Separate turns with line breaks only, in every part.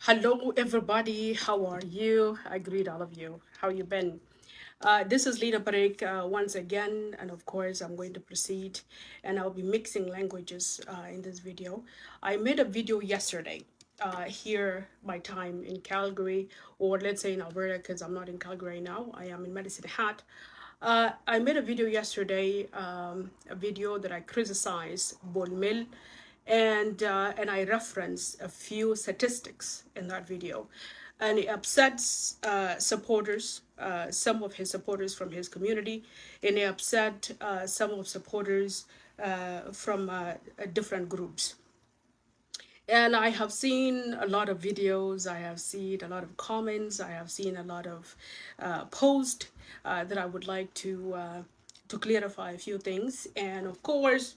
Hello, everybody. How are you? I greet all of you. How you been? This is Lina Parik once again, and of course, I'm going to proceed, and I'll be mixing languages in this video. I made a video yesterday. Here, my time in Calgary, or let's say in Alberta, because I'm not in Calgary now. I am in Medicine Hat. I made a video yesterday, a video that I criticized Bol Mill, and I reference a few statistics in that video, and it upsets supporters, some of his supporters from his community, and it upset some of supporters from different groups. And I have seen a lot of videos, I have seen a lot of comments, I have seen a lot of posts that I would like to clarify a few things. And of course,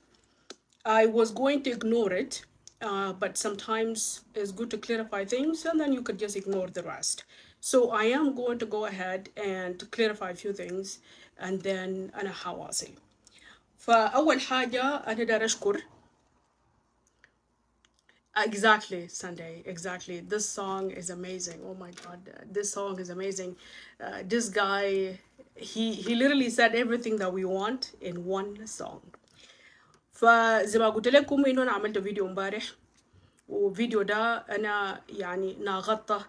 I was going to ignore it, but sometimes it's good to clarify things and then you could just ignore the rest. So I am going to go ahead and to clarify a few things and then أنا حواصل. فأول حاجة أنا دار أشكر. Exactly, Sunday. Exactly. This song is amazing. Oh my God, this song is amazing. This guy, he literally said everything that we want in one song. فزي ما قلت لكم إنه أنا عملت فيديو امبارح، وفيديو ده أنا يعني ناغطة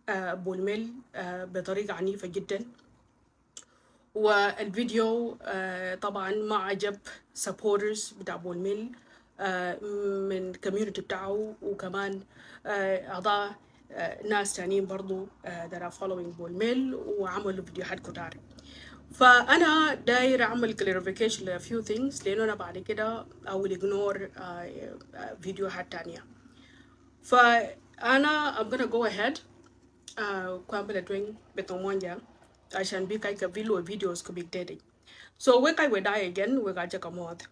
بولميل بطريقة عنيفة جدا. والفيديو طبعا ما عجب supporters بتاع بولميل من community بتاعه، وكمان أعضاء ناس تانيين برضو that are following بولميل وعملوا فيديوهات كتار. فأنا داير أعمل clarification ل few things لأنه أنا بعد كده I will ignore فيديوهات تانية. فأنا I'm gonna go ahead kwambele twing betomwanja عشان بيكاي كفيلو videos كبيك دادي. So we kai we die again we got a mod.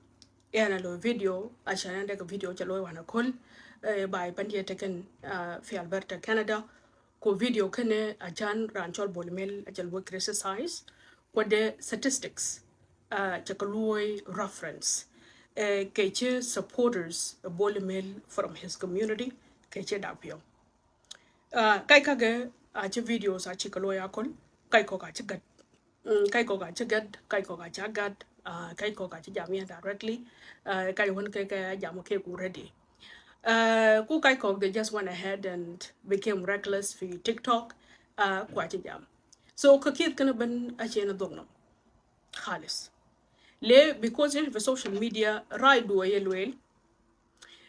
Yana lo video عشان عندك video جلوي وانا كل by بندية تكن في Alberta Canada. Ko video kene عشان رانشول بولميل أجل we criticize the statistics جكلوي reference كيتش supporters بولميل from his community كيتش دابيو. Kai kage achi videos achi kalo yakol kai ko achi gat kai ko achi gad kai ko achi gad kai ko achi jamia directly kai won kai kai jamu ke already ku kai ko they just went ahead and became reckless for TikTok ku achi jam so kakit kana ban achi na dogno khalis le because in social media right do yelwel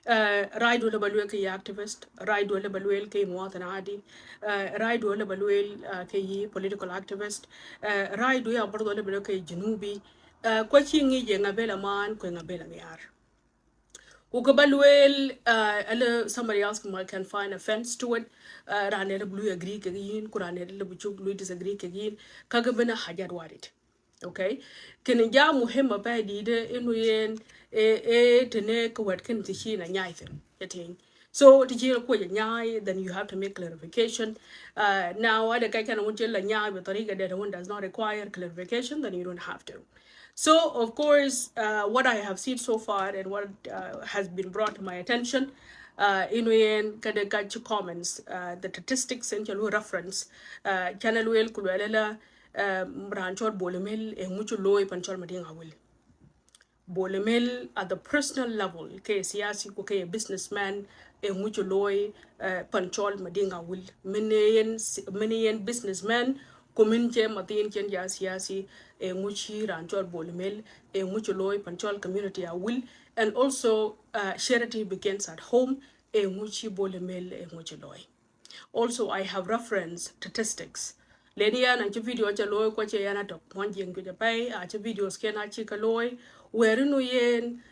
رايد ولا بلويل كي activist رايد ولا بلويل كي مواطن عادي رايد ولا بلويل كي political activist رايد ويا برضو ولا بلويل كي جنوبي كوشي نيجي ngabela man كو ngabela نيار وكبلويل somebody else can find offense to it راني لبلوي agree كجين كراني لبجوك لوي disagree كجين كجبنا حاجات وارد okay كن جا مهمة بعدي ده إنه ين تنك كوات كن تشي نيايثن يتين so تشي لكوا نياي then you have to make clarification now هذا كي كان وجه لنياي بطريقة that one does not require clarification then you don't have to. So, of course, what I have seen so far and what has been brought to my attention, in kada kachi comments, the statistics and chalu reference, channel wel kulwela branchol bolemel e mucho loy panchol madinga will. Bolemel at the personal level, ke siyasi ko ke businessman e mucho loy panchol madinga will. Many businessmen kuminche matin chen ja siyasi e muchi ranchol bolemel e mucho loy panchol community a will, and also charity begins at home e muchi bolemel e mucho loy. Also, I have referenced statistics. Lenia na video cha loy kwa che yana to monjing to pay a videos kena chika loy where no yen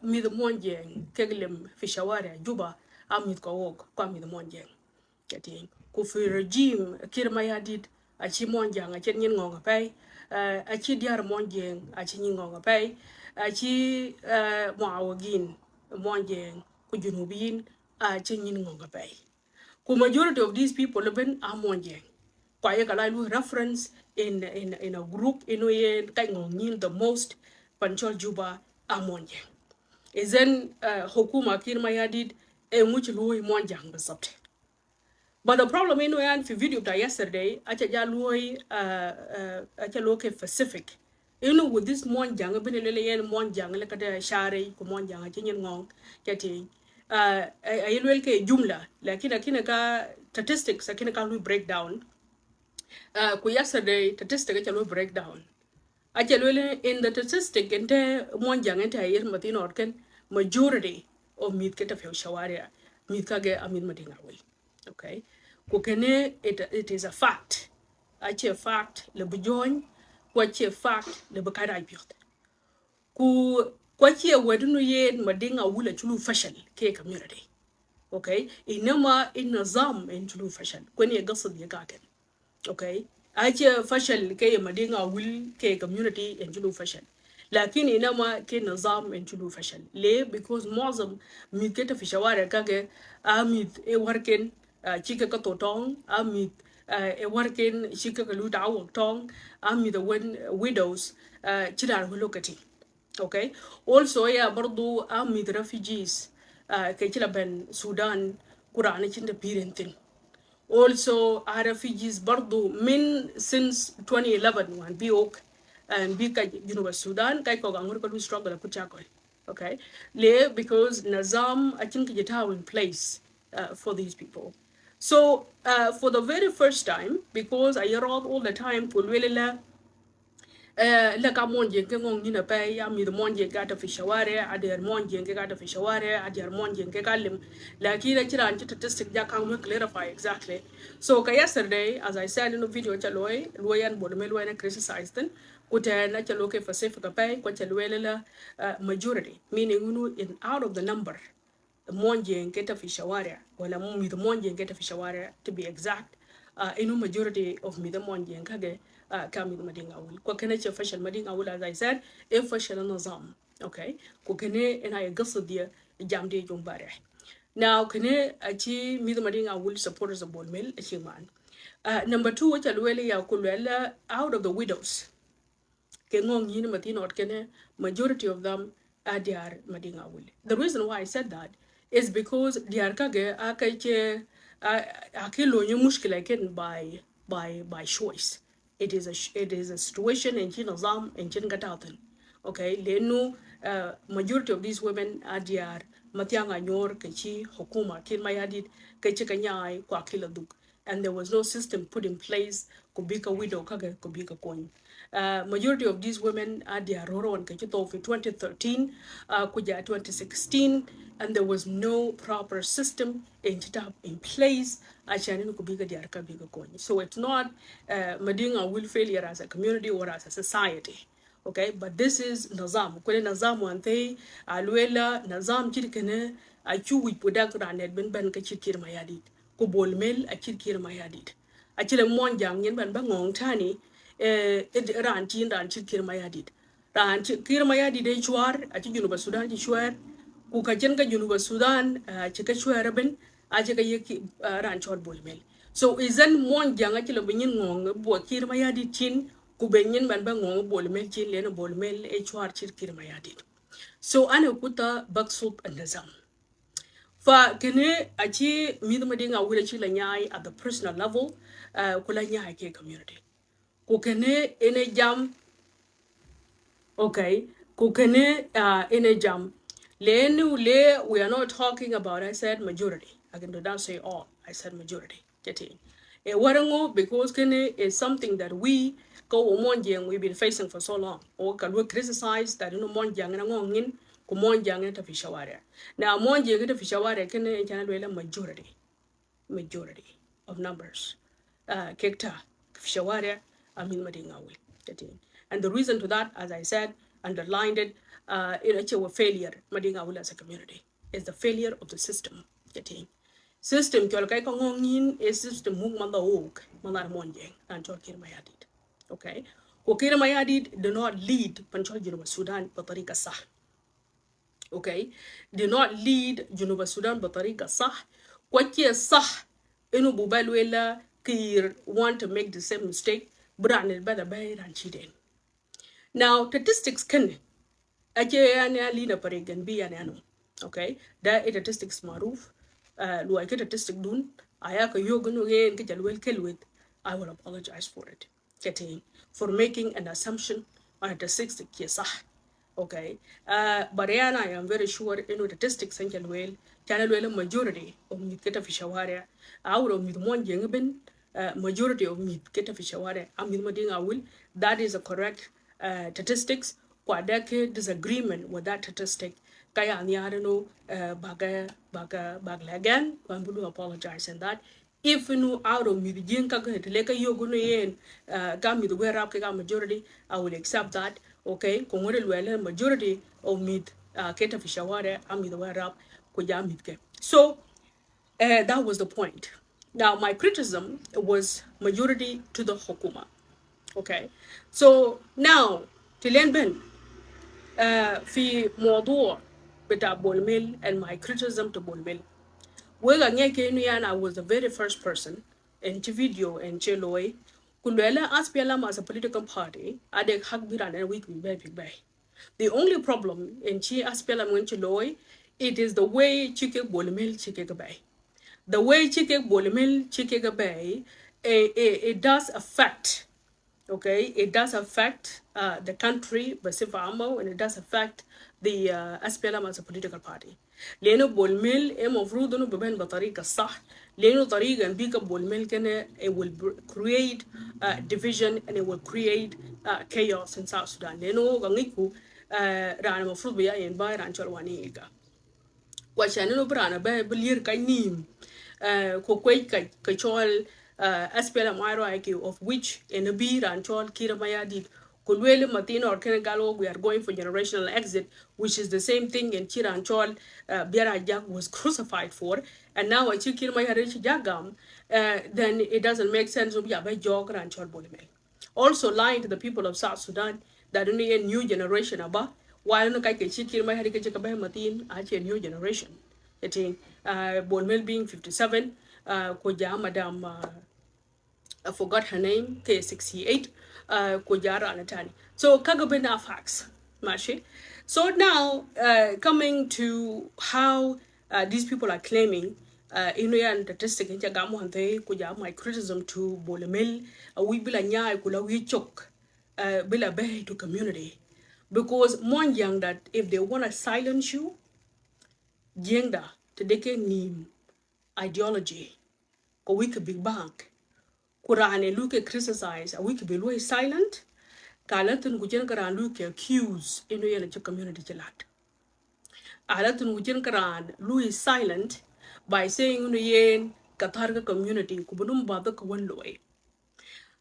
mid monjing keglem fishaware juba amit ko wok kwa mid monjing getting ku fi regime kirmaya did a chi monjang a chen nyin ngonga pay a chi diar monjing a chi nyin ngonga pay a chi moawagin monjing ku junubin a chen nyin ngonga pay. The majority of these people even are monjeng. Kwaya kalailu reference in a group in way kind the most panchol juba are monjeng. Is then hokuma kirma yadid e much lui monjang besopte. But the problem in when for video that yesterday, acha look specific. You know, with this one young benelele and one young like a share, come one young chin ngong, getting I will ke jumla, like in a kinaka statistics, a kinaka break down. Ku yesterday statistic acha break down. Acha in the statistic inte one young ente ayer matin organ majority of meat get of shawaria, meat kage amin madinga will. Okay, kukene it is a fact. Achi a fact le bujoin, kwachi a fact le bukara biot. Ku kwachi a wedunu ye madinga wula chulu fashion ke community. Okay, inama in nazam in chulu fashion. Kweni a gasad yagaken. Okay, achi a fashion ke madinga will ke community in chulu fashion. Lakini inama ke nazam in chulu fashion. Le because mozam mit keta fishawara kage amit e working chika ka totong amit e working chika ka luta awak tong amit the widows chidar hulokati. Okay, also ya bardu amit refugees ke chila ben Sudan kurana chinda pirentin. Also our refugees bardu min since 2011 when biok and bika Sudan kai ko gangur ko struggle ku chakol. Okay, le because nazam I think it in place for these people. So for the very first time, because I hear all the time kulwelela la ka monje ke ngong ni na pe ya mi monje ga ta fishaware ader monje ke ga ta fishaware ader monje ke galim lakini kira anti statistic ja kan clarify exactly. So ka yesterday as I said in the video cha loyan bod me loyan criticize den kuta na cha loke pacific pe ko cha la majority meaning in out of the number monje ke ta fishaware wala mi monje ke ta fishaware to be exact inu majority of mi monje kage kami madinga wul ko kene ce fashal madinga wul as I said e fashal nizam okay ko kene ina ya gasa dia jamde jumbare now kene achi mi madinga wul supporters of bolmel achi man number 2 wacha lwele ya kulwela out of the widows ke ngong yin matin ot kene majority of them are their madinga wul the reason why I said that is because their kage akaiche akilo nyu mushkila ken by choice. It is a situation in Chinazam and Chingataten. Okay, Lenu majority of these women are dear Matianga Nyor, Kechi, Hokuma, Kilmayadit, Kechikanyai, Kwakila Duk. And there was no system put in place, Kubika widow, Kaga, Kubika coin. Majority of these women are dear Roro and Kechito for 2013, Kuja 2016, and there was no proper system in place. So it's not Madinga will failure as a community or as a society. Okay, but this is Nazam. Kule Nazam wante alwela Nazam chirkene achu wi pudak ranet ben ben ka chirkir mayadit. Ko bolmel a chirkir mayadit. Achile monjang yen ban bangong tani ran chirkir mayadit. Ran chirkir mayadit de chwar achi Junuba Sudan chwar ku ka jen ka Junuba Sudan chika chwar ben achi ka yeki ran chwar bolmel. So isn't monjang achile binyin ngong bo kir mayadit chin kubenyin ban ba ngong bol mel chin len bol mel e chwar chir kir mayadit so ana kuta baksut an-nizam fa kene achi mid madinga wure chi la nyai at the personal level kula nyai ke community ku kene ene jam okay ku kene ene jam le we are not talking about I said majority I can not say all I said majority getting e warango because kene is something that we go monjang we've been facing for so long or can we criticize that monjang na ngongin ku monjang ta fishawara now monjang ta fishawara kene chana wela majority of numbers kekta fishawara amin madinga we getting and the reason to that as I said underlined it it's a failure madinga will as a community is the failure of the system getting system kyol kai ko ngongin e system mung manda ok manar monjeng and chol kir mayadit okay ko kir mayadit do not lead panchol Junuba Sudan بطريقة صح okay do not lead Junuba Sudan بطريقة صح kwache صح inu bubalwela kir want to make the same mistake brand bada bayran chiden now statistics can aje yani alina paregan bi yani anu okay da statistics maruf luai ke statistic dun aya ka yogo no gen ke jalwel kelwet, I will apologize for it. Getting for making an assumption on a statistic yes. Okay. But yeah, I am very sure in the statistics and well, channel well majority of meat get a fish aware. Out of meat one young ben, majority of meat get a fish aware. I'm with Mading I will. That is a correct statistics. Kwadeke disagreement with that statistic. Kaya anyarano baga again. I'm going to apologize and that. If you know out of me the jinka like a yoguno yen gam the wear up majority, I will accept that. Okay, kongore lwele majority of meat keta fishaware am the wear up kuja meat. So that was the point. Now my criticism was majority to the hukuma. Okay, so now Tilen Ben في موضوع بتاع بولميل and my criticism to بولميل. Well, I was the very first person in video and Chiloy. Kulwela Aspialam as a political party, Adek Hagbiran and week big bay. The only problem in Chi Aspialam and Chiloy, it is the way Chike Bolimil Chike Bay. The way Chike Bolimil Chike Bay, it does affect, okay, it does affect the country, Basifamo, and it does affect the SPLM as a political party. لأنه بولميل المفروض إنه ببين بطريقة صح لأنه طريقة بيك بولميل كان it will create division and it will create chaos in South Sudan لأنه غنيكو رانا المفروض بيا ينباي ران شلواني إيجا وعشان إنه برانا بلير كاينيم كوكوي كشول SPLM IQ of which in a beer and chol Kira Mayadid Kulwele Matino or Kenegalo, we are going for generational exit, which is the same thing in Chira and Chol Biara Jag was crucified for, and now I Chikir Mayarish Jagam, then it doesn't make sense to be a jog and Chol Bolimel. Also lying to the people of South Sudan that only a new generation about while no Kake Chikir Mayarika Matin, actually a new generation. I think Bolimel being 57, Koja Madam. I forgot her name, K68, Kojara Anatani. So Kagabena facts, Mashi. So now, coming to how these people are claiming, Inuyan statistic in Jagamuante, Kuja, my criticism to Bolemil, we bila nya kula we chok, bila bay to community. Because one young that if they want to silence you, Jengda, to deke nim ideology, ko we could big bank. Kurane luke criticize a week below silent kalatun gujen karan luke accuse ino yena cho community chilat alatun gujen karan lu silent by saying ino yen katarga community kubunum baba kawan loy.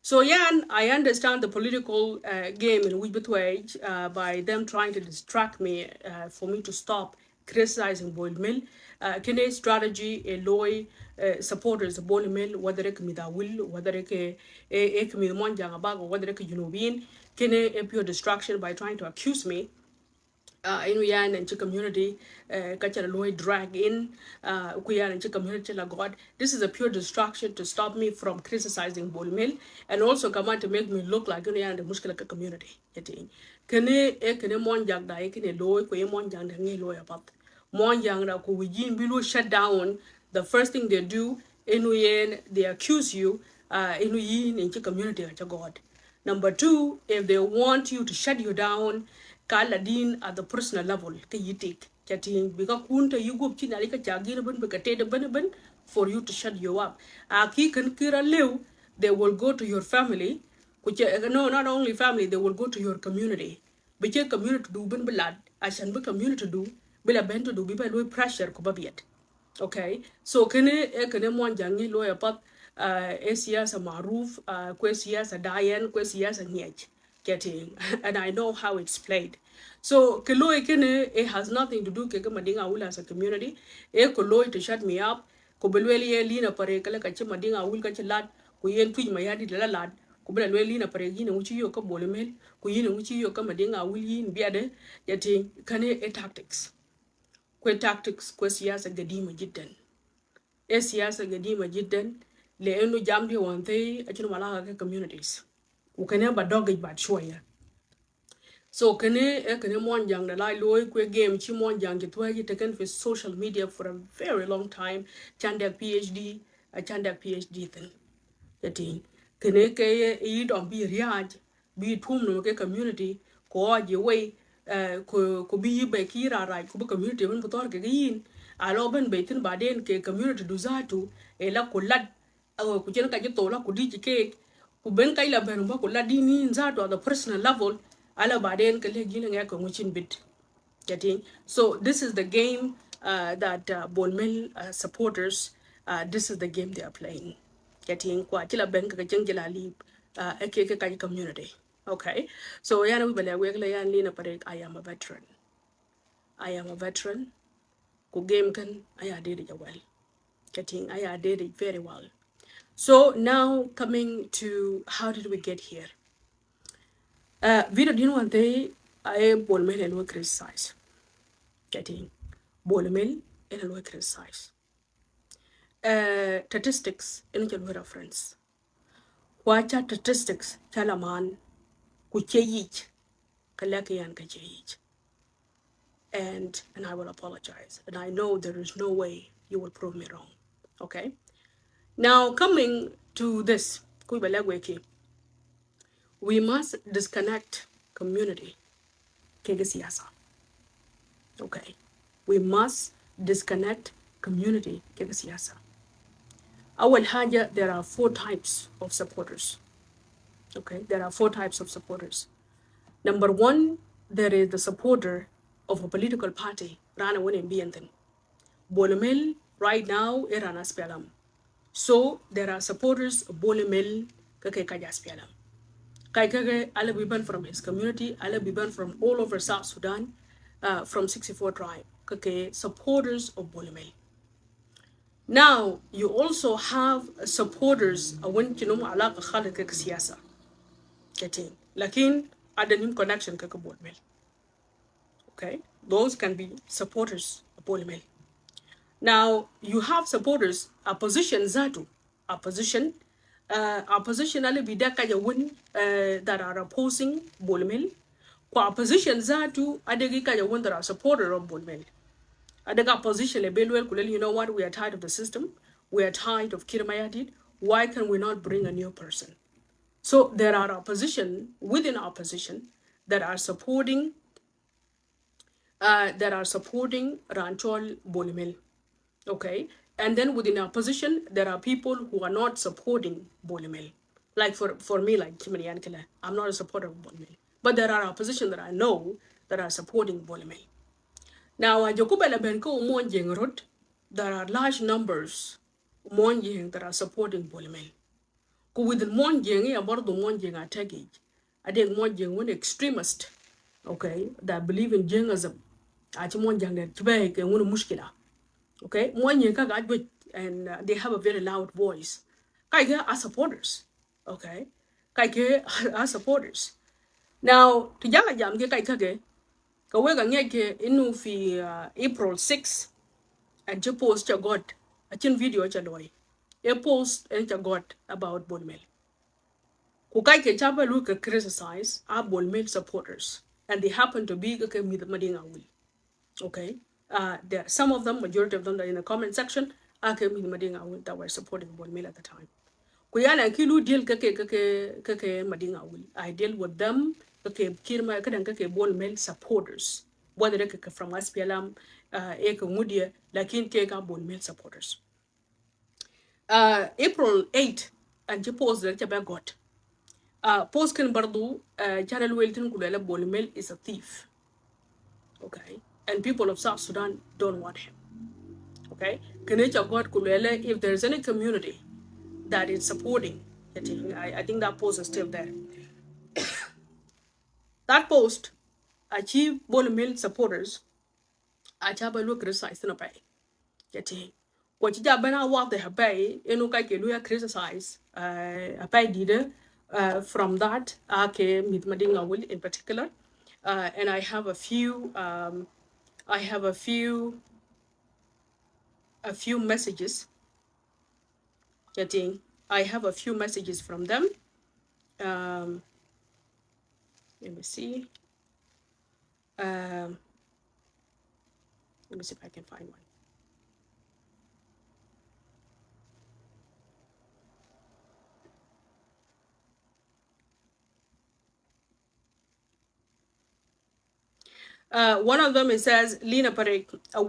So yeah, I understand the political game in which between by them trying to distract me for me to stop criticizing Boil Mill. Kene strategy a loy supporters of Boil Mill, whether it can will, whether it can monjang abag, or whether it can kene a pure distraction by trying to accuse me. In Yan and community, Kachara Loy drag in, Kuyan and community la God. This is a pure distraction to stop me from criticizing Bolmil and also come out to make me look like Yan and the Muskala community. Kene monjang da ekene loy, Kuya monjang da loy about. Monjang da Kuwijin below shut down. The first thing they do, they accuse you, in community at God. Number two, if they want you to shut you down, Kaladin at the personal level, can you take? Because kunta you go chin alika chagin bun bekate ben for you to shut you up. Aki can kira live, they will go to your family, which no, not only family, they will go to your community. But your community do ben blood, I shall be community do, bila ben to do be by pressure kubabiet. Okay, so kene mon jangi lawyer pat siyasa maruf, kwe siyasa dayan, kwe siyasa nyech. Getting, and I know how it's played. So Kiloi kene it has nothing to do with Madinga Ul as a community. Koloi to shut me up. Kobelweli lina pare kala kache Madinga Ul kache lad, kuyen tuj mayadi de la lad, Kobelweli lina pare gina uchi yo ka bolemel, kuyin uchi yo ka Madinga Ul yin biade, getting kane a tactics. Kwe tactics kwe siyasa gadima jidden. Siyasa gadima jidden, le enu jamdi wante achino malaga communities. Ukene ba dog it bad shoya. So kene monjang na lai loy kwe game chi monjang kitwa ji taken for social media for a very long time. Chandak PhD, a chandak PhD thing. Yati kene ke yi don bi riaj bi tum no ke community ko aje way ko bi be kira right ko community mun butor ke yin alo ben be tin baden ke community du zatu e la ko lad ku jen ka je to la ku di ke ku ben kai la ben ba ko ladi ni zatu at the personal level ala baden ke le gile ngak ko nguchin bit getting so this is the game that Bolmel supporters this is the game they are playing getting kwa kila ben ka jengila li eke ka community okay so yana we bele we la yan lina pare I am a veteran ku game kan I did it well getting I did it very well so now coming to how did we get here video din one day I Bolmel and we criticize getting Bolmel and we criticize statistics in your reference kwacha statistics chalaman kucheyich kalakian kacheyich and I will apologize and I know there is no way you will prove me wrong okay now coming to this we must disconnect community kege siyasa okay we must disconnect community kege siyasa أول حاجة there are 4 types of supporters okay there are 4 types of supporters number 1 there is the supporter of a political party rana woni mbiyanten Bolomel right now irana spelam so there are supporters of Bolomel kake kaja spelam kai kake ala biban from his community ala biban from all over South Sudan from 64 tribe kake supporters of Bolomel. Now you also have supporters when you know alaka khalid kake siyasa getting lakin adanim connection kake Bolomel. Okay, those can be supporters of Bolomel. Now you have supporters opposition zatu opposition ali bidaka ya win that are opposing Bolomel. Kwa opposition zatu adegi ka ya win that are supporter of Bolomel. Adega opposition le belwel kuleli you know what we are tired of the system we are tired of Kirmayadid why can we not bring a new person so there are opposition within opposition that are supporting Ranchol Bolomel. Okay, and then within our opposition, there are people who are not supporting Bolomel. Like for me, like Kimani Yankele, I'm not a supporter of Bolomel. But there are opposition that I know that are supporting Bolomel. Now, Jokubela Benko Monjing Road, there are large numbers Monjing that are supporting Bolomel. Within Monjing, about the Monjing I take it. I think Monjing one extremist, okay, that believe in Jingism. I think Monjing that Tibek and one mushkila. Okay, and they have a very loud voice. Kaike are supporters. Okay, Kaike are supporters. Now, to jam ke kaike kawega ngeke inu fi April 6 and je post cha God a chin video cha loy. A post and cha God about Bolmel. Ku kaike chaba look criticize our Bolmel supporters and they happen to be ke Madinga will. Okay. There some of them, majority of them, that in the comment section, are came in Madinga that were supporting Bolmel at the time. Kuyana kilu deal kake Madinga will. I deal with them kake kirma kadang kake Bolmel supporters. Whether they from SPLM, Eka Mudia, lakin keka Bolmel supporters. April 8, and you post that you got. Post kan bardu, Channel Wilton Kulela Bolmel is a thief. Okay. And people of South Sudan don't want him. Okay? If there's any community that is supporting, I think that post is still there. That post achieved Bolomel supporters. I have a look criticized in a pay. What you have been out there, pay, and look like you criticize a pay did from that, okay, with Madinga will in particular. And I have a few messages. I have a few messages from them. Let me see. Um, let me see if I can find one. One of them, it says, Lena Parek, a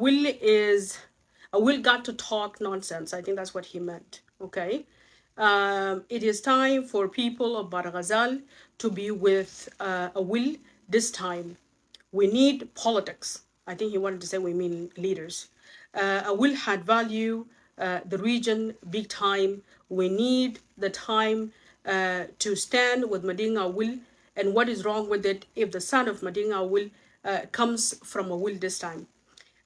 will got to talk nonsense. I think that's what he meant. Okay. It is time for people of Barghazal to be with a will this time. We need politics. I think he wanted to say we mean leaders. A will had value the region big time. We need the time to stand with Madinga will, and what is wrong with it if the son of Madinga will comes from a will this time.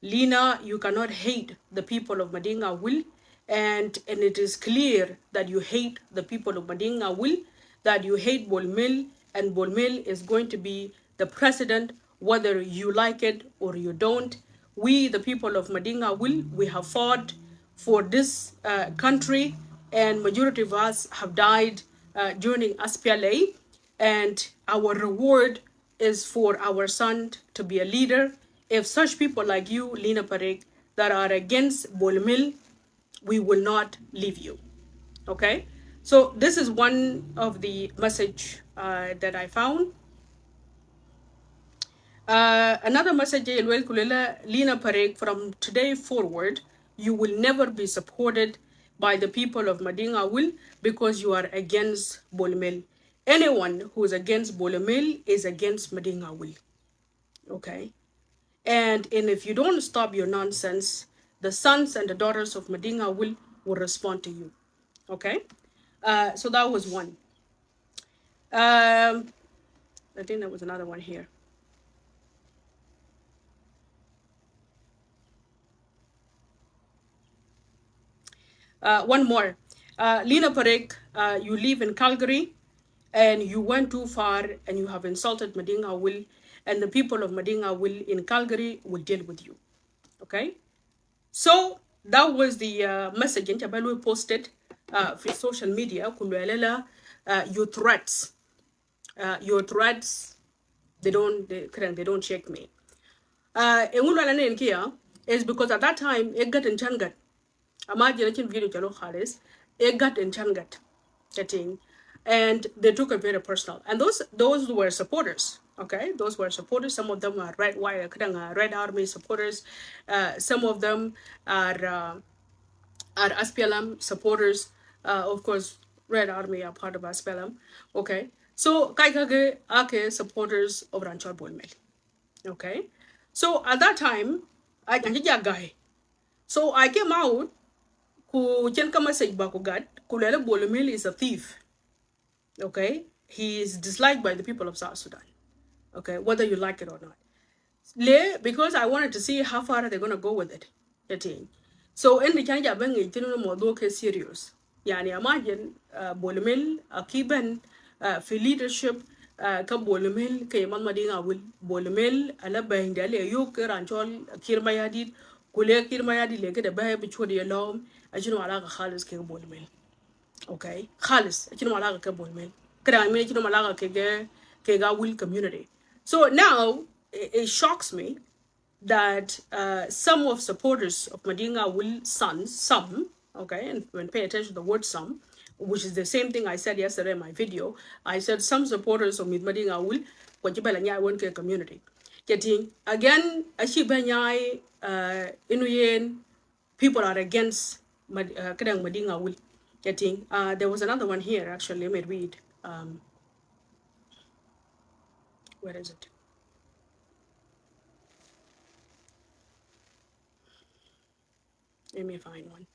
Lina, you cannot hate the people of Madinga will, and it is clear that you hate the people of Madinga will, that you hate Bolmel, and Bolmel is going to be the president whether you like it or you don't. We, the people of Madinga will, we have fought for this country, and majority of us have died during SPLA, and our reward is for our son to be a leader. If such people like you, Lena Parek, that are against Bolmil, we will not leave you. Okay? So this is one of the message that I found. Another message, Lena Parek, from today forward, you will never be supported by the people of Madinga will because you are against Bolmel. Anyone who is against Bolmel is against Madinga will. Okay? And if you don't stop your nonsense, the sons and the daughters of Madinga will respond to you. Okay? So that was one. I think there was another one here. One more. Lena Parek, you live in Calgary and you went too far and you have insulted Madinga will, and the people of Madinga will in Calgary will deal with you. Okay? So that was the message Nchabalu posted for social media. Your threats, they don't check me. Is because at that time it got in Changat. Imagine video chalo Haris, it got in Changat, getting, and they took it very personal. And those were supporters. Okay, those were supporters. Some of them are Red Army supporters. Some of them are SPLM supporters. Of course, Red Army are part of SPLM. Okay, so Kaikage Ake supporters of Ranchol Bolmel. Okay, so at that time, I can guy. So I came out ku chen ka message ba ku gat kulele Bolmel is a thief. Okay, he is disliked by the people of South Sudan. Okay, whether you like it or not. Because I wanted to see how far they're gonna go with it. So in the China bang it no serious. Yani imagine Bolmel akiban for leadership ka Bolmel kay man madinga will Bolmel ala bang dale yo ranchol kirmayadit kule kirmayadi leke de bahe bichodi yalom ajino alaga khalis ke Bolmel. Okay, khalis ajino alaga ke Bolmel. Kra mi ajino alaga ke ga will community. So now it shocks me that some of supporters of Madinga will sons, some, okay, and when pay attention to the word some, which is the same thing I said yesterday in my video, I said some supporters of Madinga will Kwajibala Nyai Wonke community. Getting again, Ashibanyai Inuyen, people are against Madinga will. Getting there was another one here actually, let me read. Where is it? Let me find one.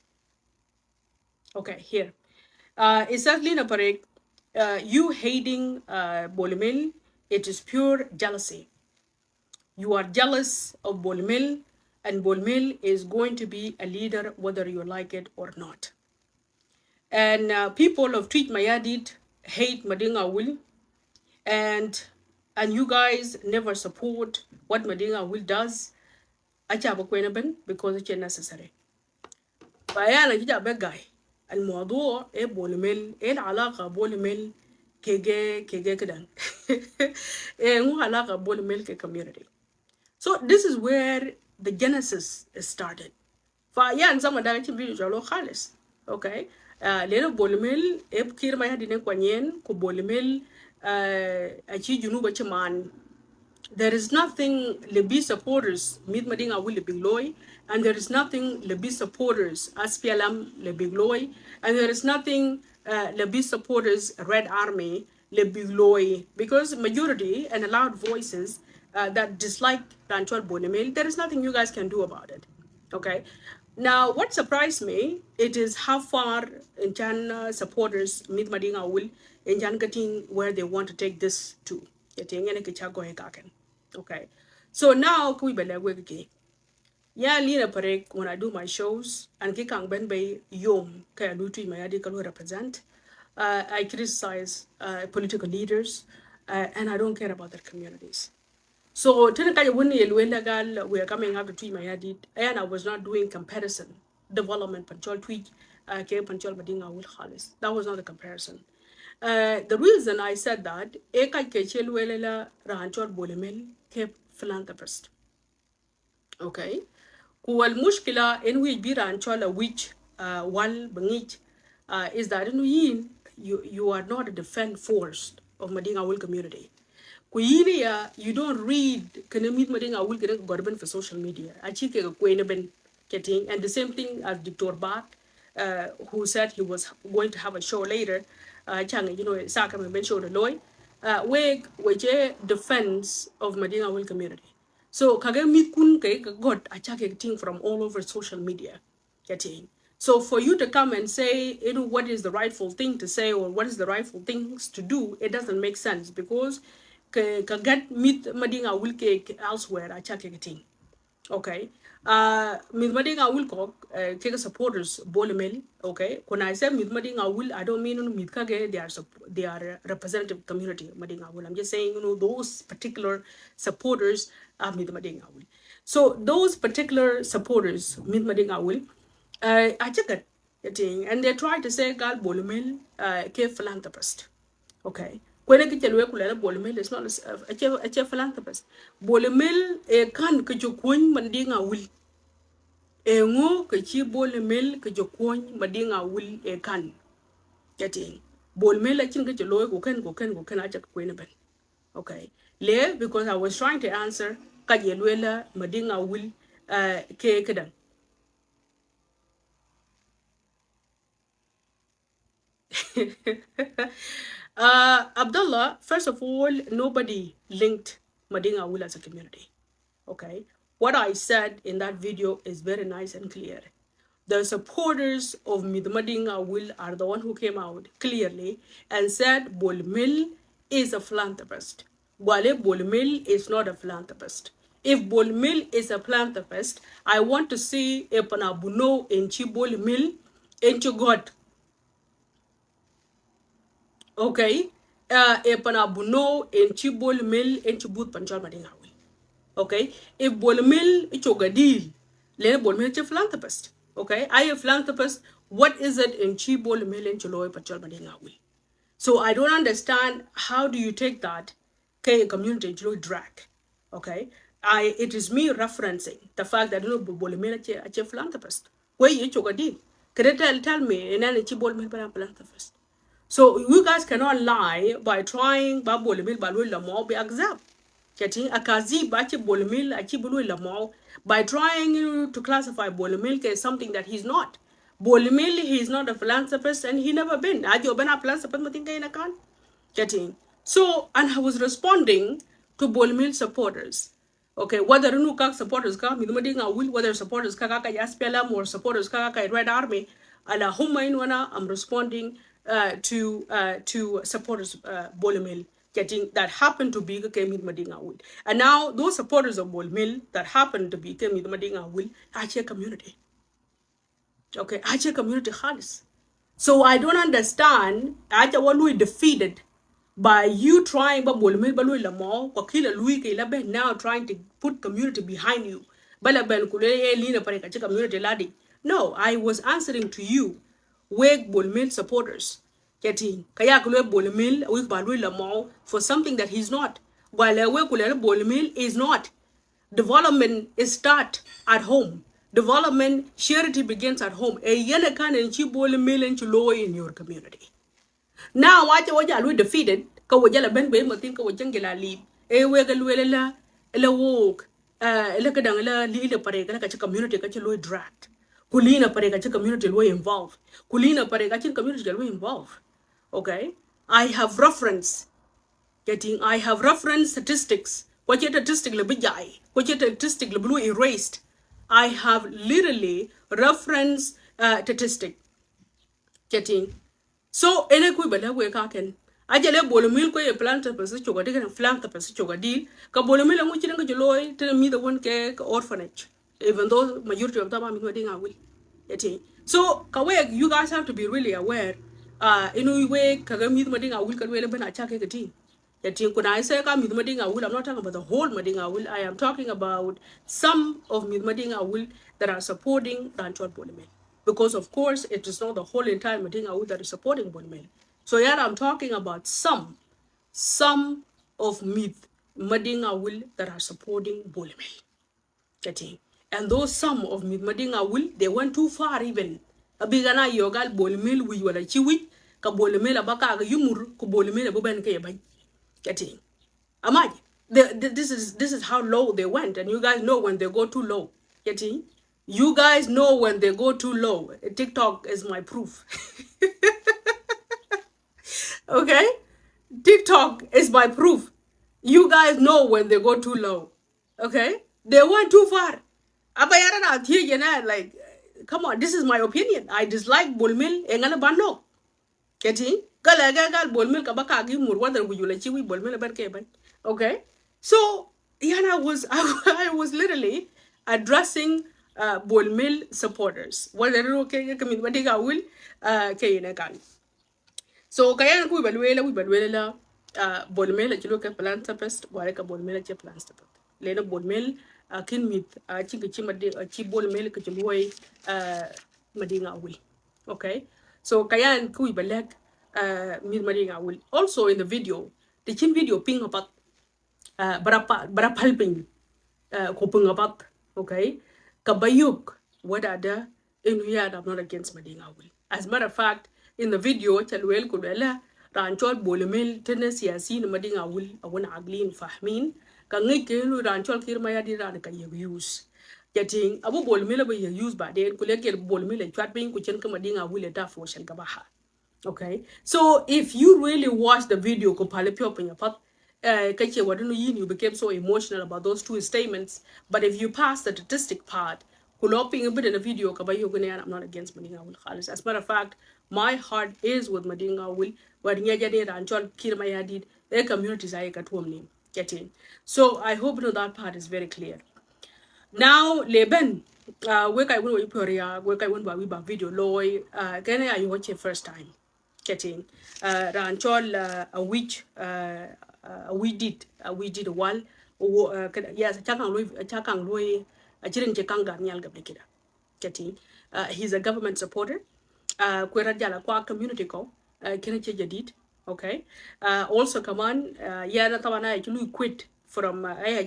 Okay, here. It says, Lena Parek, you hating Bolmel, it is pure jealousy. You are jealous of Bolmel, and Bolmel is going to be a leader whether you like it or not. And people of Tweet Mayadit hate Madinga Will, and you guys never support what Madinga Will does. Because it's necessary. فأنا جيت أبقى الموضوع إيه بولميل إيه العلاقة بولميل كيجي كده إيه مو علاقة بولميل كcommunity. So this is where the genesis started. فيعني زمان ده كان بيجي جالو خالص. Okay. لأنه بولميل كير ما يهدي نكوانين كبولميل أشي جنوب أشمان. There is nothing Libi supporters mid Madinga will Bigloy, and there is nothing Libi supporters SPLM Lebigloy, and there is nothing Libi supporters Red Army Lebigloy, because majority and loud voices that dislike Ranchol Bonemil, there is nothing you guys can do about it. Okay. Now, what surprised me, it is how far Chan supporters mid Madinga will in Jan getting where they want to take this to. Okay. So now we belegwe again. Yeah, Lina Parek, when I do my shows, and Kikang Ben Bay Yom, Kaya Lutu Mayadi represent, I criticize political leaders, and I don't care about their communities. So we are coming after Tui Mayadi, and I was not doing comparison, development, Panchol Tweet, Panchol Badinga will Halis. That was not the comparison. The reason I said that, Eka Kechelwelela Ranchol Bolemel kept philanthropist. Okay. Kuwal mushkila in which be Ranchola which wal bangit is that in you are not a defense force of Madinga Will community. Kuyiria, you don't read Kanamit Madinga Will get government for social media. I check a Queen getting, and the same thing as Dr. Bach, who said he was going to have a show later. Chang, you know, Saka Ben show the Loy. Which defense of Madinga Will community. So Kagami kun got a thing from all over social media. Getting. So for you to come and say, you know, what is the rightful thing to say or what is the rightful things to do, it doesn't make sense because get meet Madinga will cake elsewhere. I check thing. Okay. With Madinga will cook supporters Bolemel. Okay. When I say with Madinga will, I don't mean with Kage, they are representative community Madinga will. I'm just saying, you know, those particular supporters are with Madinga will. So those particular supporters with Madinga will, I check it, and they try to say Gal Bolemel ke philanthropist. Okay. When I get away with Bolemel is not a philanthropist. Bolemel can Kajuquin Mandinga will. Ngo Kachi Bolemel Kajuquin Mandinga will can. Getting. Bolemel I think get your lawyer go can I check Queen. Okay. Le because I was trying to answer Kajeluela Madinga will Kadan. Abdullah, first of all, nobody linked Madinga Will as a community. Okay. What I said in that video is very nice and clear. The supporters of Madinga Will are the one who came out clearly and said Bolmil is a philanthropist. Wale Bolmil is not a philanthropist. If Bolmil is a philanthropist, I want to see Epanabuno in Chibolmil into God. Okay, epana buno en chibol mil en chibut panchal madinga will. Okay, if bol mil ichogadil, len bol mil philanthropist. Okay, I a philanthropist. What is it in chibol mil en choloy panchal madinga will? So I don't understand how do you take that K community to drag. Okay, it is me referencing the fact that you know bol mil a philanthropist. Where you chogadil? Can you tell me in any chibol mil philanthropist? So you guys cannot lie by trying ba bolemil ba lui lamo be accept. Getting a kazi bachi bolemil achi bulu lamo by trying to classify bolemil as something that he's not. Bolemil he is not a philanthropist and he never been. Ajo ben a philanthropist matinga in a can. Getting. So and I was responding to bolemil supporters. Okay, whether Nukak supporters come, whether supporters Kakaka Yaspialam or supporters Kakaka Red Army, ala Humainwana, I'm responding to supporters Bolemil getting that happened to be came with Madinga Will. And now those supporters of Bolemil that happened to be came with Madinga Will, Ache community. Okay, Ache community has. So I don't understand Ache Walui defeated by you trying but Bolemil Balui Lamo, Wakila Louis Kilabe now trying to put community behind you. Bala Ben Kule Lina Pareka community laddie. No, I was answering to you. Wake Bolmil supporters getting Kayakule Bolmil with Balui Lamau for something that he's not. While a Bolmil is not. Development is start at home. Development, charity begins at home. A yene kan en chi bole million to low in your community. Now wacha waja lu defeated ka waja la ben be matin ka waja ngela li e we ga lu la walk la ka dang la li le pare ka community ka chi lu draft kulina pare ka community lu involved kulina pare ka community lu involved. Okay, I have reference getting I have reference statistics what your statistic le bijai what your statistic le blue erased. I have literally reference statistic getting so ene ku bala we ka ken ajale bolo mil ko e planta pese choga de kan planta pese choga deal ka bolo mil ngu chiren ko loy te mi the one ke orphanage even though majority of them are mi dinga will getting so ka we you guys have to be really aware inu we ka ga mi dinga will ka we le bana cha ke getting getting kuna I say ka mi dinga will I'm not talking about the whole madinga will I am talking about some of mi dinga will that are supporting Ranchol Bolomel because of course it is not the whole entire Madinga that is supporting Bonmel. So here I'm talking about some of myth Madinga will that are supporting Bonmel. Getting and those some of myth Madinga will they went too far even. Abigana yogal Bonmel we wala chiwi ka Bonmel abaka yumur ku Bonmel buban ke yabay. Getting Amaj. This is how low they went, and you guys know when they go too low. Getting you guys know when they go too low. TikTok is my proof. Okay? TikTok is my proof. You guys know when they go too low. Okay? They went too far. Like, come on, this is my opinion. I dislike Bulmil engana bano. Getting? Gal Bulmil kabaka gi mur whether we will achieve Bulmil ban. Okay? So Yana was I was literally addressing Bolmil supporters. What they okay community will kan. So kaya ku balwela Bolmil at look at plantapest, wareka Bolmil at plantapest. Lena Bolmil kin mit chingachimadi a chi Bolmil kajulway madinga will. Okay? So kaya ku balek mid madinga will. Also in the video, the chin video ping about barapalping kupung about okay kabayuk what other in here I'm not against Madinga will. As a matter of fact, in the video chalwel kudela ranchol bolemel tenes yasin Madinga will awan aglin fahmin kangi kelu ranchol kirmaya di ran ka use getting abu bolemel ba use ba den kuleke bolemel chat bin ku chen ka Madinga will ta for shel gabaha. Okay, so if you really watch the video compile pure your part you became so emotional about those two statements. But if you pass the statistic part, kuloping a bit in the video, I'm not against Madinga Will Khalis. As a matter of fact, my heart is with Madinga Will, where Nyajade and John Kirmaya did, their communities are at home getting. So I hope that part is very clear. Now, Leben, work I will work I won't by video loy, can I watch it first time? Getting Ranchol a we did a wall yes chakang lui a chirin chekanga nyal gablikida getting he's a government supporter kwera jala kwa community ko kene che jadid okay also come on yana tawana actually quit from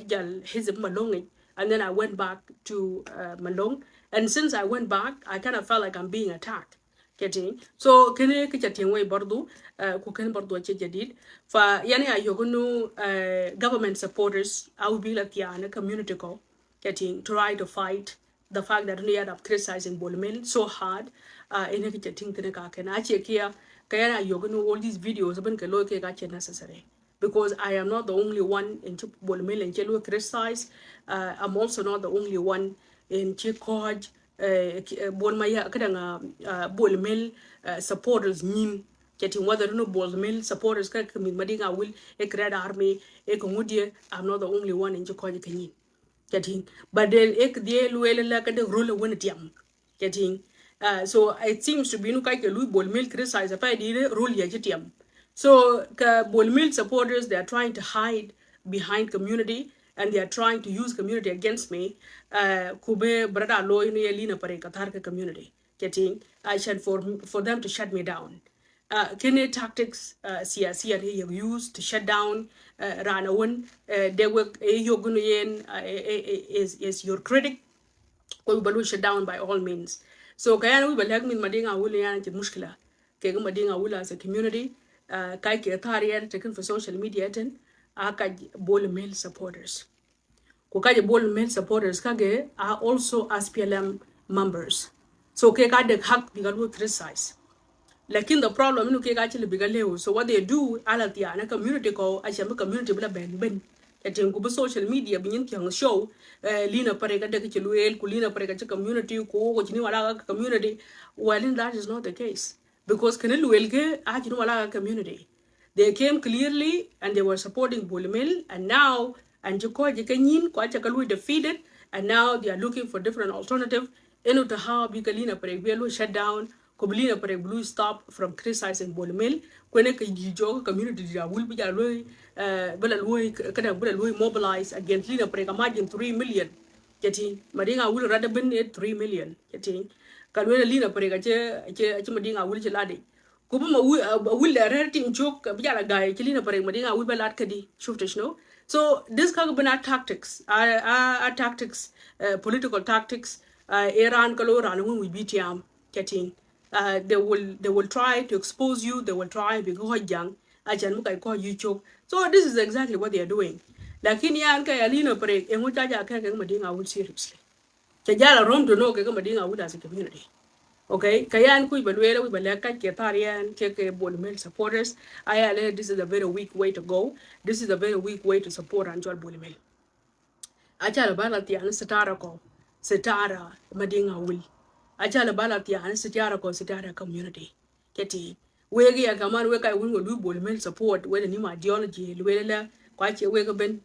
jal hizb malong and then I went back to Malong and since I went back I kind of felt like I'm being attacked getting so kene kichatin way bordu ku ken bordu che jadid fa yani ayogunu government supporters au bila tiana community ko getting try to fight the fact that we end up criticizing Bolmel so hard in kichatin kene ka ken ache kia kaya ayogunu all these videos ban ke lo ke ga che necessary because I am not the only one in Bolmel and Chelo criticize I'm also not the only one in Chikoj Bolmaya kadanga Bolmel supporters nin getting whether no Bolmel supporters ka Madinga will a Red Army a Kumudia I'm not the only one in Chikoj Kanin getting but then ek de luela la kada role when tiam getting so it seems to be no kai ke Louis Bolmel criticize pa di role ya tiam so Bolmel supporters they are trying to hide behind community and they are trying to use community against me. Kube brada lo inu yelina pare katar ka community getting I said for them to shut me down. kene tactics siyasi are used to shut down Ranawun. They were yogun is your critic, ko balu shut down by all means. So kayan we balag min madinga wul yan ke mushkila ke madinga wul as a community kai ke tarian taken for social media ten aka bol male supporters. Ko kaje bol male supporters kage are also SPLM members. So ke ka de hak bigalu criticize. Lakin the problem inu ke actually bigaleo. So what they do alatia na community ko acham community bla ben yatin ku social media binyin kyang show lina parega de ke luel ku lina parega che community ko ko chini wala community. Well, in that is not the case because kan luel ke achini wala community. They came clearly and they were supporting Bulimil, and now and Joko Jikanyin Kwachakalu defeated, and now they are looking for different alternative. Eno to how Bikalina Peregbelu shut down, Koblina Pereglu stop from criticizing Bulimil, Kweneka Jijo community will be Belalui mobilized against Lina Pregamajin 3 million. Getting Madinga will rather been 3 million. Getting Kalwena Lina Pregache Madinga will geladi. Kubuma will rating joke bijala guy kilina pare madinga will balat kadi shuftish no. So this kind of tactics are tactics, political tactics. Iran kaloran when we beat yam getting they will try to expose you, they will try because young ajan mukai call you choke. So this is exactly what they are doing. Lakini yan kay alina pare enguta ja kay madinga will seriously. Kajala rom to know kay madinga will as a community. Okay, kayan kuy balwela we balaka ke tarian ke Bolmel supporters. Ayale, this is a very weak way to go. This is a very weak way to support Anjol Bolmel. Achala balati an setara ko setara madinga will. Achala balati an setara community. Keti wegi ya kaman weka win will Bolmel support whether ni ideology lwela kwache weka ben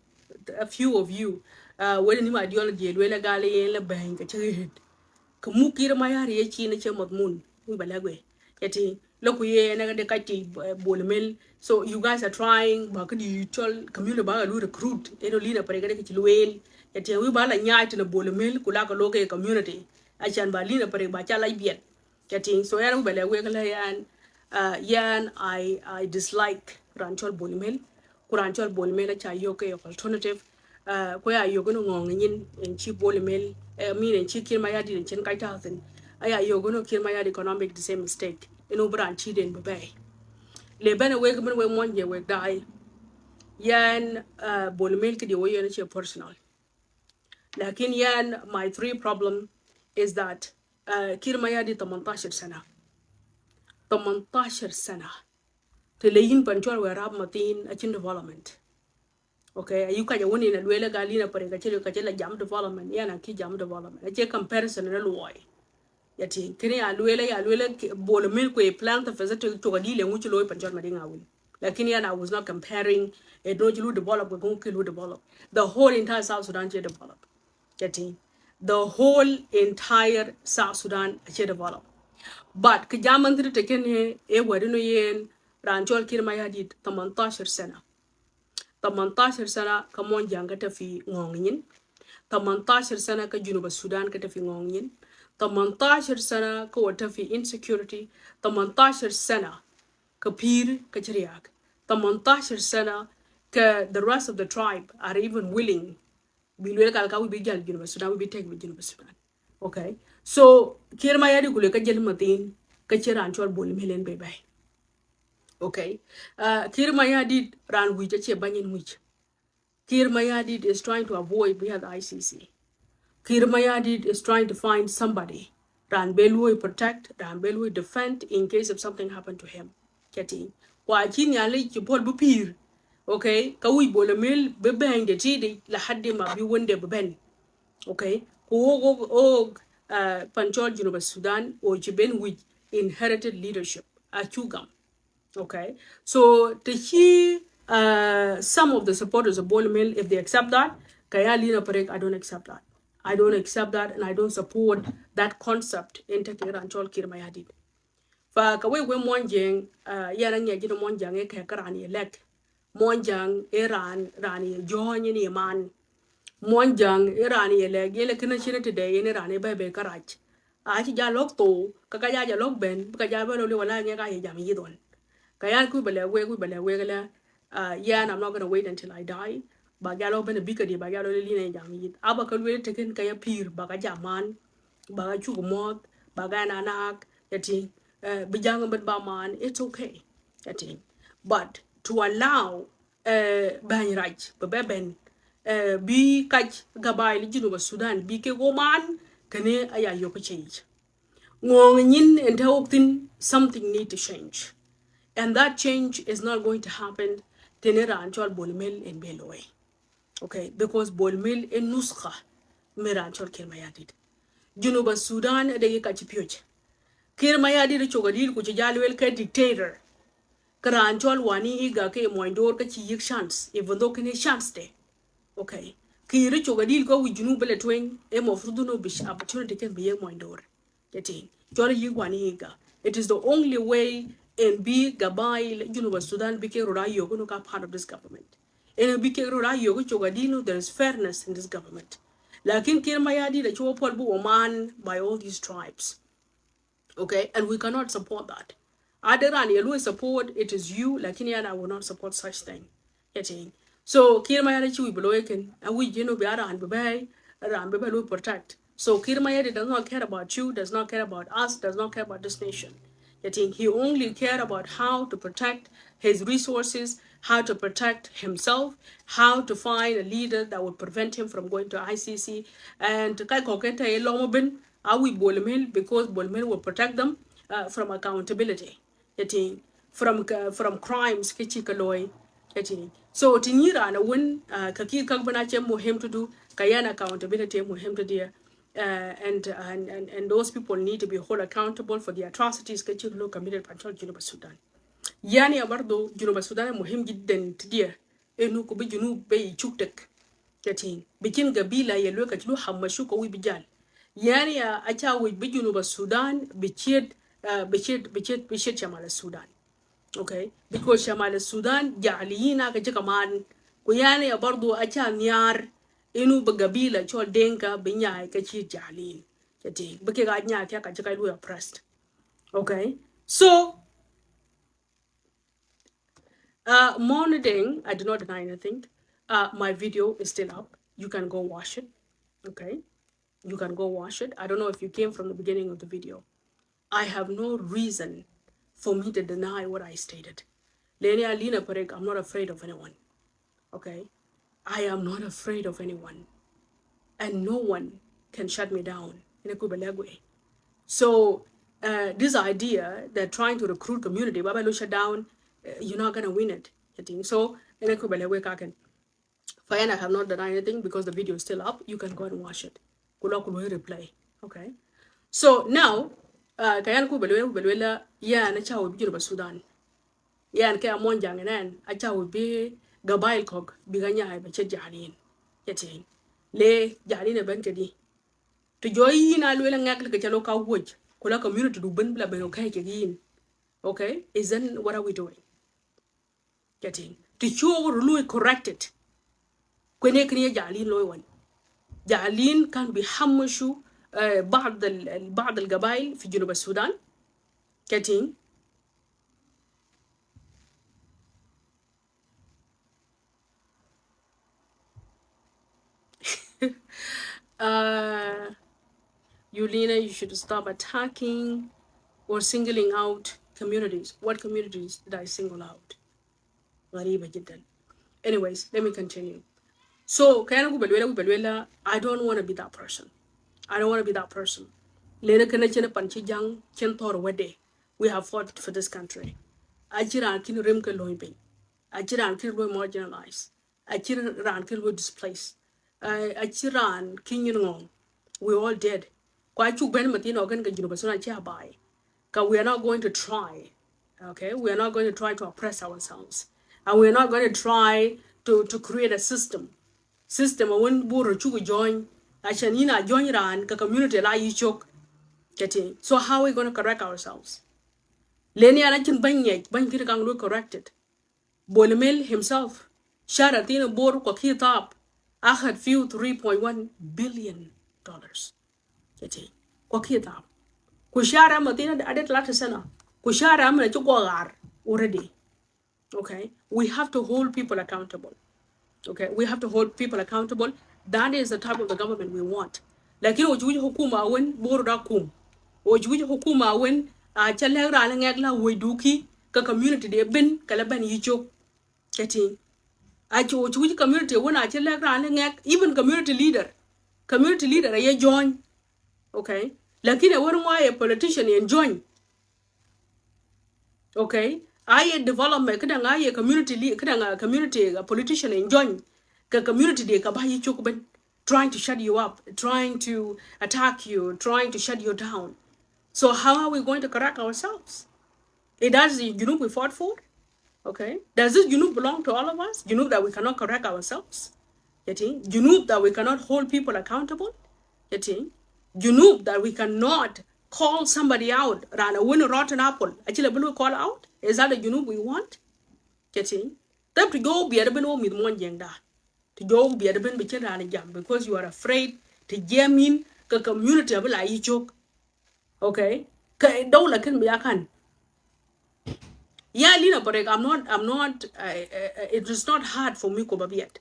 a few of you whether ni ideology lwela gale yela bang ka Kamukira Mayari Echi Nature Moon, Ubalagwe. Yeti, Lokuye, Nagadekati, Bolmel. So you guys are trying, Bakadi, community Bagalu recruit, Edolina Paregati Luel, Yeti, Ubala Nyat in a Bolmel, Kulaka Loke community. Achan Balina Parebachala Biet. Getting so Yan Ubalawe yan I dislike Ranchol Bolmel, Kuranchol Bolmel, Chayoke of alternative. Where you're going to in cheap Bolmel. Mean and she kill my yard in Chen Kaithan. You're going to kill my yard economic the same mistake. You know, branch cheating baby. Le Ben Wakeman when 1 year will die. Yan Bolmilk the way you're personal. Lakin yan my 3 problem is that Kirmayadi Tamantashir Sana. Tamantashir Sana. Telein Panchol were Rab Matin a chin development. Okay, you can win in a Luela Galina Paracachela jam development, Yana Ki jam development. I take comparison in a loy. Yeti, Kini Aluela Bolomilque plant of visit to a deal in which loy Panjal Madinga will. Lakini I was not comparing a doju develop with Gunkilu develop. The whole entire South Sudan develop. Yeti, the whole entire South Sudan develop. But Kajaman taken here, a Wadino Yen, Ranchol Kirmayadit, Tamantashir Sena. 18 سنة كمونجان كتفي ngongin 18 سنة كجنوب السودان كتفي ngongin 18 سنة كوتفي insecurity 18 سنة كبير كجرياك 18 سنة ك the rest of the tribe are even willing bilwel kalka we bijal جنوب السودان we be take جنوب السودان. Okay, so kirma yadi kule kajel matin kachiran chol bol melen bebay. Okay, Kir Mayadid ran which a banyan which. Kir Mayadid is trying to avoid we have the ICC. Kir Mayadid is trying to find somebody. Ran Belui protect, Ran Belui defend in case if something happened to him. Getting. Wajin yali chipol bupir. Okay, Kawi Bolamil bebang the tidi la hadima be one day beben. Okay, who Panchol University Sudan or Jiben which inherited leadership at Chugam. Okay, so to hear some of the supporters of Bolomil, if they accept that, Kaya Lina Parek, I don't accept that. I don't accept that, and I don't support that concept in Tekira and Chol Kirmayadi. For Kaway Monjang, Yarang Yajin Monjang, Ekarani elect, Monjang, Iran, Rani, John Yaman, Monjang, Irani elect, Yelekina today, in Irani by Bekarach. I Jalok to, Kakaya Jalok Ben, Kakaya Wala Yanga Yamidon. Kayan ku bale gala yan I'm not gonna wait until I die. Bagalo ben bika di bagalo li ne jam yit. Aba kalwe teken kaya pir baga jaman baga chugo mot baga nanak yati bijang bet ba man it's okay yati. But to allow ban right beben bi kaj gabay li Juba Sudan bi ke goman kene aya yoko change. Ngong nyin and something need to change. And that change is not going to happen tenera anchol bolmel in Belowe. Okay, because bolmel in nuskha mera anchol kirmayadid. Junuba Sudan de yikachipioj. Kirmayadid chogadil kuchijalwel ke dictator. Kara anchol wani iga ke moindor ka chi yik chance, even though kene chance de. Okay. Kiri chogadil ko with junubele twing, emo fruduno bish opportunity can be a moindor. Getting. Jolly yigwani iga. It is the only way and be Gabai, Junuba Sudan, Bike Rorayo, Gunuka part of this government. And a Bike Rorayo, Chogadino, there is fairness in this government. Like in Kirmayadi, the Chopolbu Oman by all these tribes. Okay, and we cannot support that. Aderan, you support, it is you, like in I will not support such thing. Getting. So Kirmayadi, we below and we, Biara and Bebe, and Bebe will protect. So Kirmayadi does not care about you, does not care about us, does not care about this nation. I think he only cared about how to protect his resources, how to protect himself, how to find a leader that would prevent him from going to ICC. And because Bolmel will protect them from accountability. I think from crimes kichikaloi. So tinira na win kaki kagbana che muhim to do kayana accountability muhim to do. And those people need to be held accountable for the atrocities that you committed by Juba Sudan. Yani abardo Juba Sudan muhim jidden tidia enu ko bi junub bay chuktek kating bikin gabila ya lo kachlu hamashu ko wi bijal yani acha wi bi Juba Sudan bichid Shamal Sudan. Okay, because Shamal Sudan jaliyina ka jikaman ko yani abardo acha nyar inu bagabila chol denka binya ka chi jalin kati bake ga nya ka ka lu oppressed. Okay, so monitoring, I do not deny anything. My video is still up, you can go watch it. Okay, you can go watch it. I don't know if you came from the beginning of the video. I have no reason for me to deny what I stated. Lenia Alina Parek, I'm not afraid of anyone. Okay, I am not afraid of anyone. And no one can shut me down in a Kubelegwe. So this idea that trying to recruit community, Baba lo shut down, you're not gonna win it. I think so. In a Kubelegwe kaken. Fine, I have not done anything because the video is still up. You can go and watch it. Kula kulu replay. Okay. So now, kayan Kubelegwe ya na chawo Juba Sudan. Ya na kaya mon janganan a chawo be gabail kog biganya ay bache jahalin. Yating. Le jahalin ben kedi. To join na luela ngak ke chalo ka wuj kula community du ben bla ben okay kegin. Okay, isn't what are we doing? Getting to show rule corrected. Kwene kniya jalin loy wan. Jalin can be hamushu بعض القبائل في جنوب السودان. Getting Yulina, you should stop attacking or singling out communities. What communities did I single out? Anyways, let me continue. So, I don't want to be that person. I don't want to be that person. We have fought for this country. Achiran kin rimke loibe. Achiran kin loy marginalized. Achiran kin loy displaced. Achiran kin yinong. We all dead. Kwa chuk ben matin organ ka Juba Sudan chia bai. Ka we are not going to try. Okay, we are not going to try to oppress ourselves. And we're not going to try to create a system when buru chugu join ashanina join ran ka community la yi chok getting. So how are we going to correct ourselves? Leni anachin banye ban kir kang lo corrected. Bolmel himself shara tina bor ko kitap akhad few $3.1 billion getting ko kitap ku shara matina adet lat sana ku shara mana chu gogar already. Okay, we have to hold people accountable. Okay, we have to hold people accountable. That is the type of the government we want. Lakini ujuji hukuma wen boro da kum. Ujuji hukuma wen a chale ra ngak la weduki ka community de ben kala ban yicho. Kati acho ujuji community wen a chale ra ngak even community leader. Community leader ye join. Okay, lakini wen why a politician and join. Okay, I development kadang I community kadang community politician enjoy ka community de ka bayi chukben trying to shut you up, trying to attack you, trying to shut you down. So how are we going to correct ourselves? It does the Junub we fought for. Okay, does this Junub belong to all of us? Junub that we cannot correct ourselves. Getting Junub that we cannot hold people accountable. Getting Junub that we cannot call somebody out. Rana win a rotten apple. Actually, will we call out? Is that the Junub we want? Getting them to go be a bit with one young da. To go be a bit between Rana jam because you are afraid to jam in the community of la joke. Okay? Don't like me, I can. Yeah, Lina, but I'm not, it is not hard for me to be yet.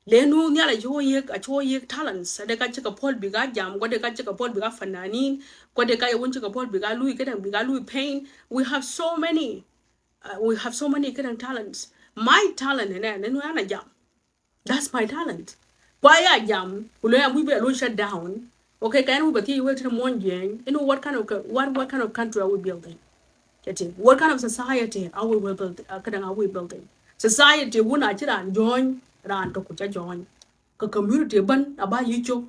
Lenu nyala jo ye talents de ka chika pol biga jam ko de ka chika pol biga fananin ko de ka yewon chika pol biga lui kedan biga lui pain. We have so many kedan talents. My talent nenu ana jam, that's my talent. Why ya jam ulo ya we be lo shut down. Okay, can we be we to the monjing, you know what kind of country are we building? Getting what kind of society are we building? Are we building? Society wona chira join ran to kucha join. Ka community ban aba yicho.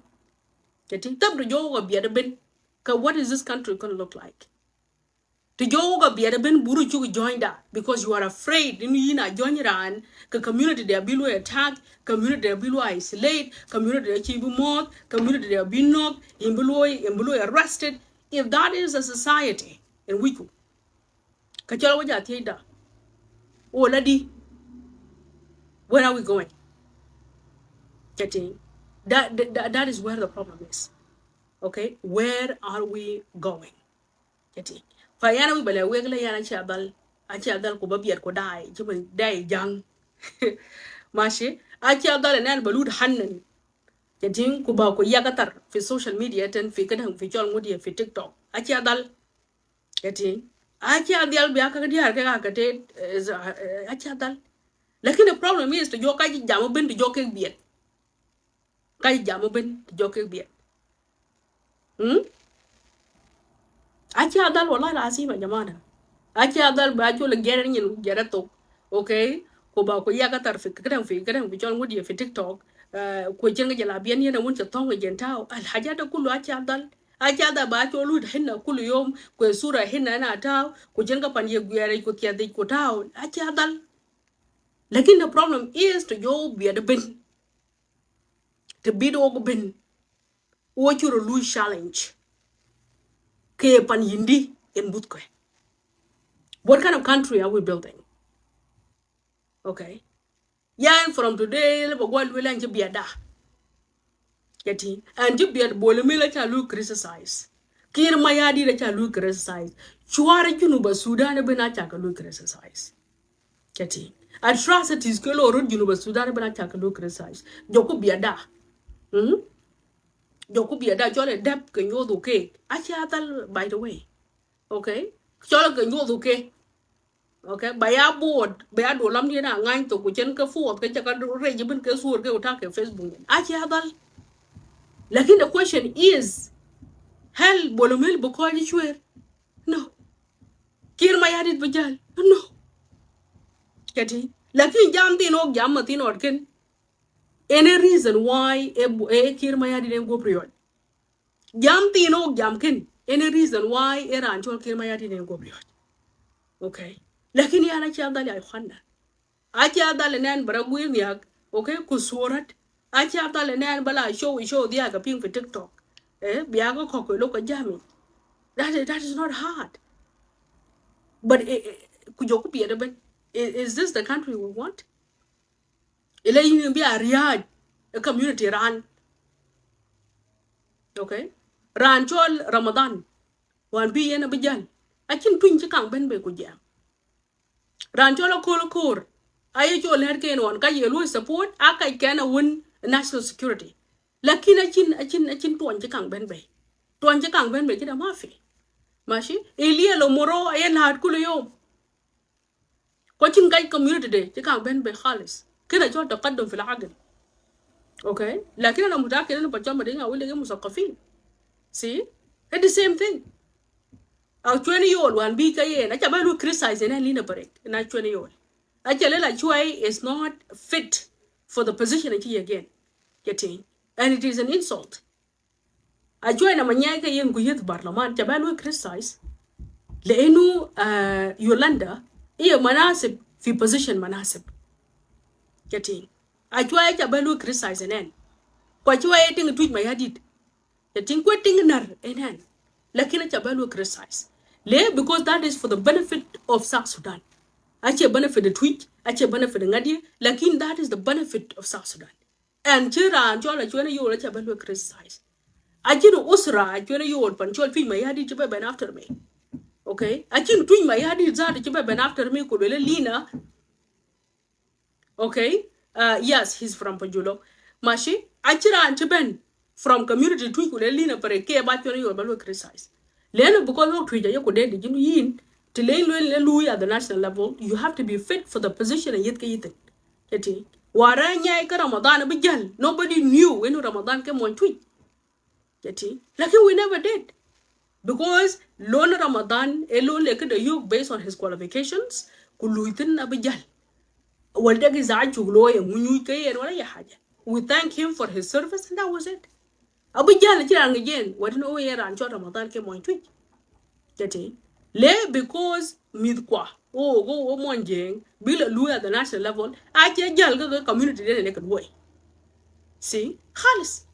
Getting tab to yoga be ben. Ka what is this country gonna look like? To yoga be ben buru chu join da because you are afraid you na join ran ka community they below attack, community they below isolate, community they chibu moth, community they be knocked, in below arrested. If that is a society in which Kachala waja theater. Oh, lady, where are we going? Getting that is where the problem is. Okay, where are we going? Getting. Fayana we bele wegla yana chadal ko babiat ko dai juman dai jang. Mashi achadal nan balud hannen. Getting ko ba ko yagatar fi social media ten fi kadang fi jol ngodi fi TikTok. Achadal getting. Achadal biaka kadiar ka kate achadal. Lakini the problem is to jo kaji jamu ben to jo ke biet. Kaji jamu ben to jo ke biet. Achi adal wala la asima jamana. Achi adal ba jo le gere nyin gere to. Okay? Ko ba ko ya ka tar fi kadang bi jol ngudi fi TikTok. Ko jenga jala bien yena won cha tonga jentao. Al hajata kullu achi adal. Achi adal ba jo lu hinna kullu yom ko sura hinna na tao. Ko jenga pan ye gere ko tia de ko tao. Achi adal. Lakin the problem is to go be the bin. To be the bin. What you lose challenge. Ke pan yindi in butko. What kind of country are we building? Okay. Yeah, from today, le bagwal wela nje biada. Getting and you biad bole mila cha lu criticize. Kir mayadi le cha lu criticize. Chuare junuba Sudan be na cha lu criticize. Getting atrocities ke lo ro junuba Sudan be na cha lu criticize. Joko biada. Joko biada jole dep ke nyodo ke. Acha tal by the way. Okay? Jole ke nyodo ke. Okay, baya board baya do lam dia na ngai to ku chen ka fu ke cha ka re jibin ke sur ke uta ke Facebook. Acha hadal. Lakin the question is, hell bolomel bukoji chwer? No. Kir mayadit bajal? No. Kati. Lakin jam tin og jam matin orken. Any reason why kir mayadit em go priod? Jam tin og jam ken. Any reason why Iran chol kir mayadit em go priod? Okay. Lakin yana cha dal ya khanda. Acha dal nan baragwir niak. Okay, kusurat. Acha dal nan bala show dia ka ping for TikTok. Biago koko loka jami. That is not hard. But is this the country we want? Elaine be a Riyadh, a community ran. Okay? Ran chol Ramadan. Wan be yen a bijan. I can twin chikang ben be kujam. Ranchola Kolokor. I jo lerken on ka yelu support aka kana win national security. Lakin achin tuan kang ben bay. Tuan kang ben bay kita mafi. Mashi Elia Lomoro ayen hard kulo Coaching guide community day kang ben bay khalis. Kina jo taqaddum fil aql. Okay? Lakin ana mutaakid anu pajama dinga wile ge musaqafin. See? It's the same thing. Our 20-year-old one be kayen acha ba lu criticize na lina barek na 20-year-old. Acha lela chwai is not fit for the position again. Getting and it is an insult. Ajua na manyai kayen guyet barlaman acha ba lu criticize لانه يولندا هي مناسب في position مناسب. Getting ajua acha ba lu criticize enen. Kwa chwa eting tweet my hadid. Getting quitting nar enen. Lakini acha ba lu criticize. Because that is for the benefit of South Sudan. Actually benefit the tweet, actually benefit the ngadi, lakin that is the benefit of South Sudan. And chira and chola chwana you let you criticize. Ajino usra chwana you old panchol tweet my yadi chiba ben after me. Okay? Ajin tweet my yadi zad chiba ben after me could Lina. Okay? Yes, he's from Panjulo. Mashi, Achira and Chiben from community tweet could Lina per a care about you about criticize. Lena because of Twitter, you could yin to lay at the national level, you have to be fit for the position and yet get it. Waranya Ramadan began. Nobody knew when Ramadan came on tweet. Like we never did. Because Lona Ramadan alone like the yoke based on his qualifications, Kuluitin Abijal. We thank him for his service and that was it. Abijal again, what no year and Ramadan came on tweet. Because midkwa go monjing bill lu at the national level I jal the community then way. See? Khalis.